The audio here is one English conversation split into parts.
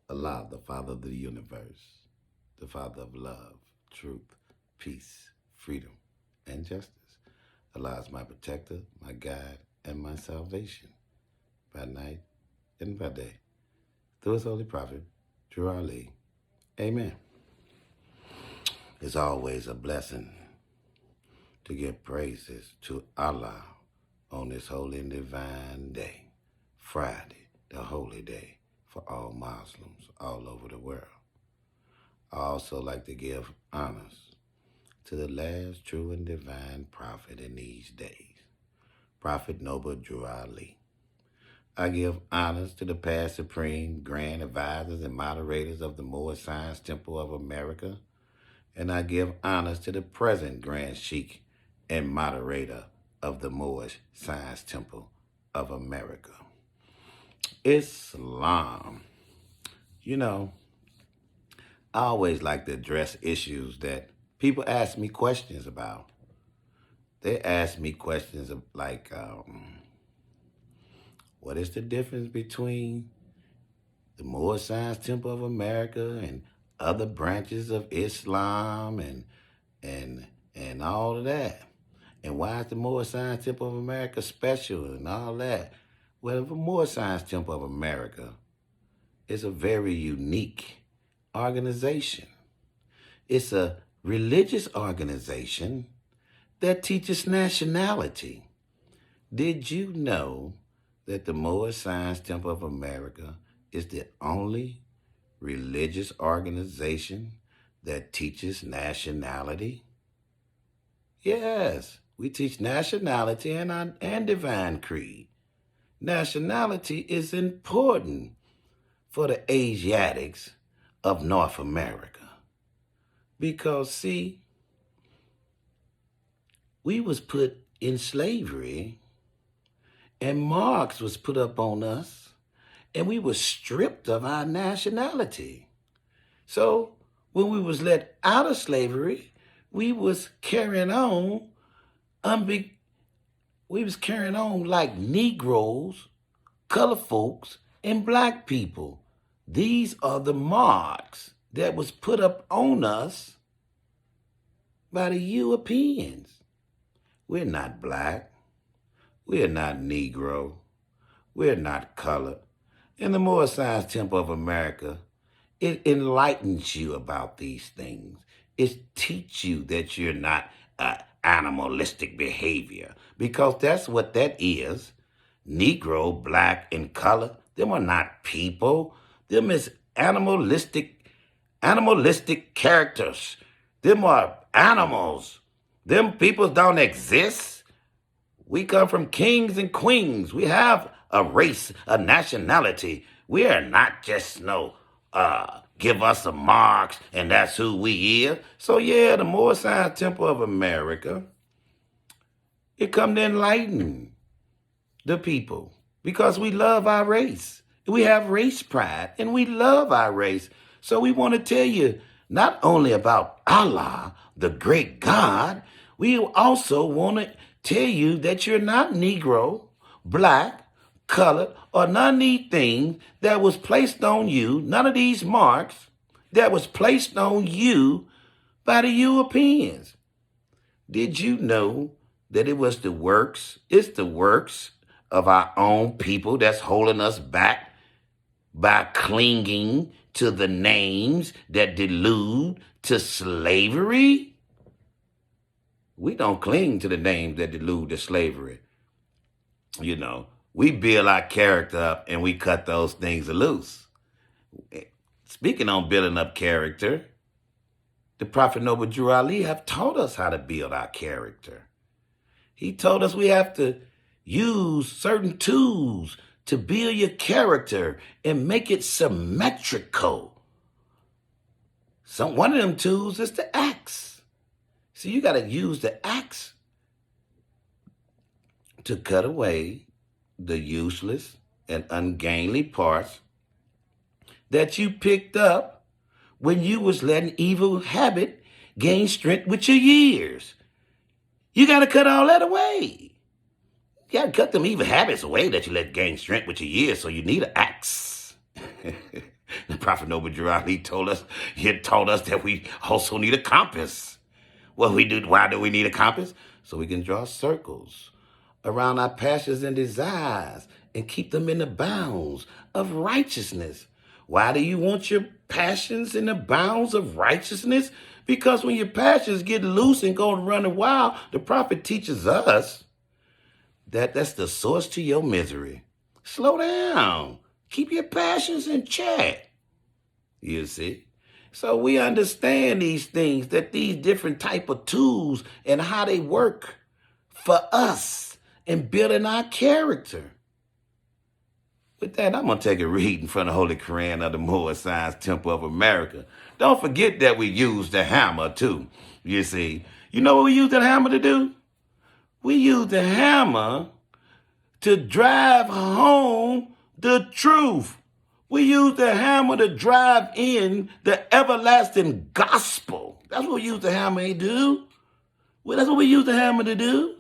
Allah, the Father of the universe, the Father of love, truth, peace, freedom, and justice. Allah is my protector, my guide, and my salvation, by night and by day. Through his holy prophet, Drew Ali. Amen. It's always a blessing to give praises to Allah on this holy and divine day, Friday, the holy day for all Muslims all over the world. I also like to give honors to the last true and divine prophet in these days, Prophet Noble Drew Ali. I give honors to the past supreme grand advisors and moderators of the Moorish Science Temple of America, and I give honors to the present Grand Sheikh and moderator of the Moorish Science Temple of America. Islam. You know, I always like to address issues that people ask me questions about. They ask me questions of like, what is the difference between the Moorish Science Temple of America and other branches of Islam and all of that? And why is the Moorish Science Temple of America special and all that? Well, the Moorish Science Temple of America is a very unique organization. It's a religious organization that teaches nationality. Did you know that the Moorish Science Temple of America is the only religious organization that teaches nationality? Yes, we teach nationality and divine creed. Nationality is important for the Asiatics of North America. Because, see, we was put in slavery and marks was put up on us and we were stripped of our nationality. So when we was let out of slavery, we was carrying on like Negroes, colored folks, and black people. These are the marks that was put up on us by the Europeans. We're not black. We're not Negro. We're not colored. In the Moorish Science Temple of America, it enlightens you about these things. It teaches you that you're not animalistic behavior, because that's what that is. Negro, black, and colored, them are not people. Them is animalistic characters. Them are animals. Them people don't exist. We come from kings and queens. We have a race, a nationality. We are not just give us some marks and that's who we is. So yeah, the Moorish Science Temple of America, it come to enlighten the people because we love our race. We have race pride and we love our race. So we want to tell you not only about Allah, the great God, we also want to tell you that you're not Negro, black, colored, or none of these things that was placed on you, none of these marks that was placed on you by the Europeans. Did you know that it's the works of our own people that's holding us back by clinging to the names that delude to slavery? We don't cling to the names that delude to slavery. You know, we build our character up and we cut those things loose. Speaking on building up character, the Prophet Noble Drew Ali have taught us how to build our character. He told us we have to use certain tools to build your character and make it symmetrical. One of them tools is the axe. So you got to use the axe to cut away the useless and ungainly parts that you picked up when you was letting evil habit gain strength with your years. You got to cut all that away. You got to cut them evil habits away that you let gain strength with your years, so you need an axe. The Prophet Noble Drew Ali told us, he taught us that we also need a compass. Well, why do we need a compass? So we can draw circles around our passions and desires and keep them in the bounds of righteousness. Why do you want your passions in the bounds of righteousness? Because when your passions get loose and go running wild, the prophet teaches us that that's the source to your misery. Slow down. Keep your passions in check. You see? So we understand these things, that these different type of tools and how they work for us in building our character. With that, I'm going to take a reading from the Holy Quran of the Moorish Science Temple of America. Don't forget that we use the hammer too. You see? You know what we use the hammer to do? We use the hammer to drive home the truth. We use the hammer to drive in the everlasting gospel. That's what we use the hammer to do. Well, that's what we use the hammer to do.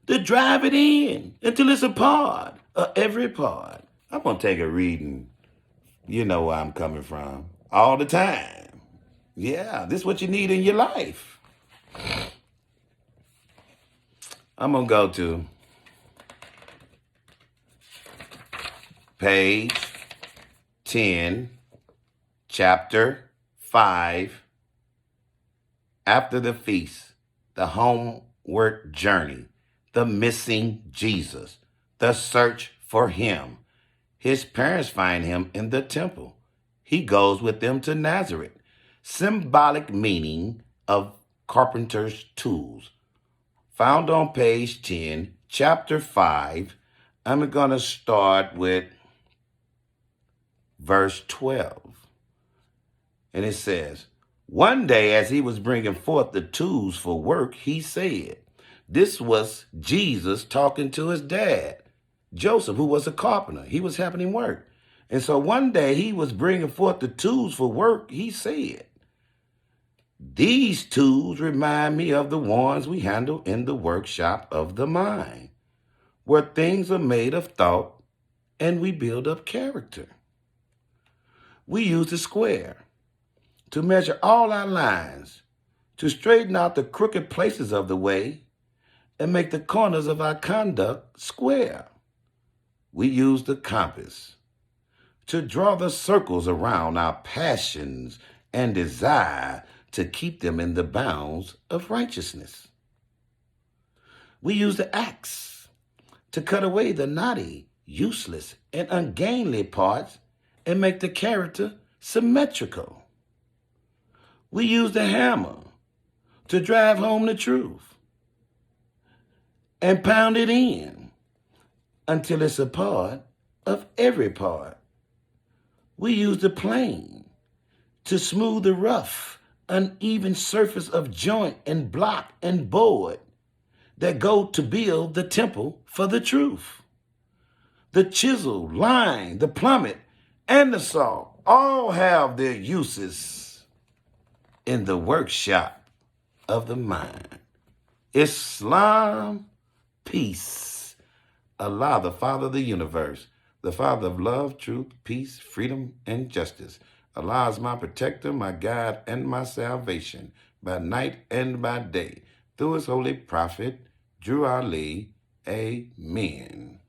To drive it in until it's a part of every part. I'm going to take a reading. You know where I'm coming from. All the time. Yeah, this is what you need in your life. I'm going to go to page 10, chapter 5, after the feast, the homeward journey, the missing Jesus, the search for him. His parents find him in the temple. He goes with them to Nazareth. Symbolic meaning of carpenter's tools. Found on page 10, chapter 5. I'm going to start with verse 12. And it says, one day as he was bringing forth the tools for work, he said, this was Jesus talking to his dad, Joseph, who was a carpenter. He was helping him work. And so one day he was bringing forth the tools for work. He said, these tools remind me of the ones we handle in the workshop of the mind, where things are made of thought and we build up character. We use the square to measure all our lines, to straighten out the crooked places of the way and make the corners of our conduct square. We use the compass to draw the circles around our passions and desire to keep them in the bounds of righteousness. We use the axe to cut away the knotty, useless, and ungainly parts and make the character symmetrical. We use the hammer to drive home the truth and pound it in until it's a part of every part. We use the plane to smooth the rough, uneven surface of joint and block and board that go to build the temple for the truth. The chisel, line, the plummet, and the saw all have their uses in the workshop of the mind. Islam, peace. Allah, the Father of the universe, the Father of love, truth, peace, freedom, and justice. Allah is my protector, my guide, and my salvation, by night and by day, through his holy prophet, Drew Ali. Amen.